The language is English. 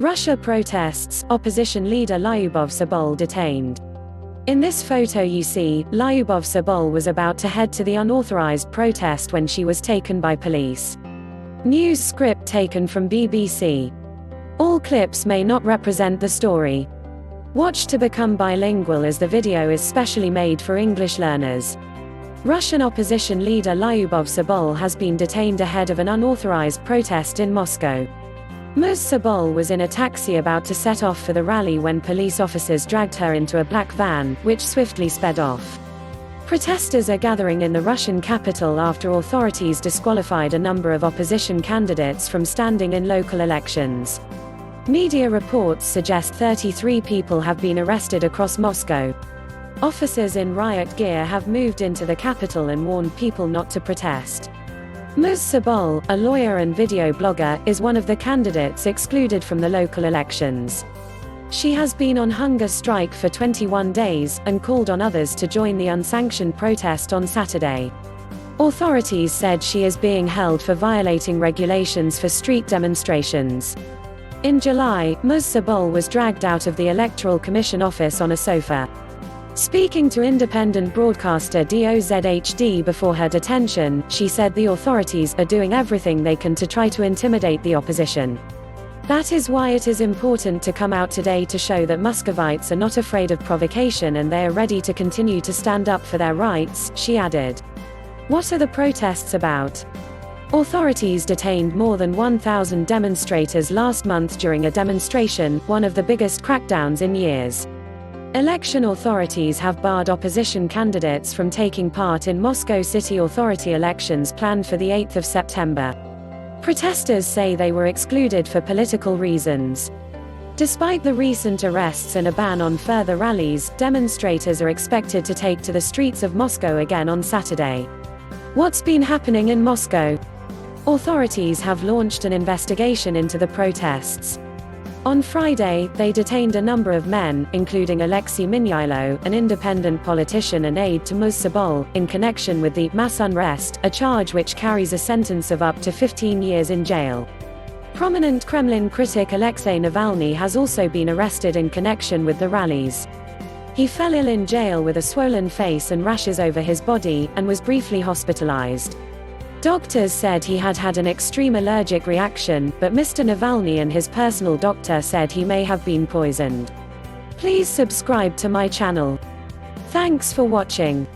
Russia protests, opposition leader Lyubov Sobol detained. In this photo you see, Lyubov Sobol was about to head to the unauthorized protest when she was taken by police. News script taken from BBC. All clips may not represent the story. Watch to become bilingual as the video is specially made for English learners. Russian opposition leader Lyubov Sobol has been detained ahead of an unauthorized protest in Moscow. Ms. Sobol was in a taxi about to set off for the rally when police officers dragged her into a black van, which swiftly sped off. Protesters are gathering in the Russian capital after authorities disqualified a number of opposition candidates from standing in local elections. Media reports suggest 33 people have been arrested across Moscow. Officers in riot gear have moved into the capital and warned people not to protest. Ms. Sobol, a lawyer and video blogger, is one of the candidates excluded from the local elections. She has been on hunger strike for 21 days, and called on others to join the unsanctioned protest on Saturday. Authorities said she is being held for violating regulations for street demonstrations. In July, Ms. Sobol was dragged out of the Electoral Commission office on a sofa. Speaking to independent broadcaster DOZHD before her detention, she said the authorities are doing everything they can to try to intimidate the opposition. That is why it is important to come out today to show that Muscovites are not afraid of provocation and they are ready to continue to stand up for their rights, she added. What are the protests about? Authorities detained more than 1,000 demonstrators last month during a demonstration, one of the biggest crackdowns in years. Election authorities have barred opposition candidates from taking part in Moscow City Authority elections planned for the 8th of September. Protesters say they were excluded for political reasons. Despite the recent arrests and a ban on further rallies, demonstrators are expected to take to the streets of Moscow again on Saturday. What's been happening in Moscow? Authorities have launched an investigation into the protests. On Friday, they detained a number of men, including Alexei Minyailo, an independent politician and aide to Ms. Sobol, in connection with the mass unrest, a charge which carries a sentence of up to 15 years in jail. Prominent Kremlin critic Alexei Navalny has also been arrested in connection with the rallies. He fell ill in jail with a swollen face and rashes over his body, and was briefly hospitalized. Doctors said he had had an extreme allergic reaction, but Mr. Navalny and his personal doctor said he may have been poisoned. Please subscribe to my channel. Thanks for watching.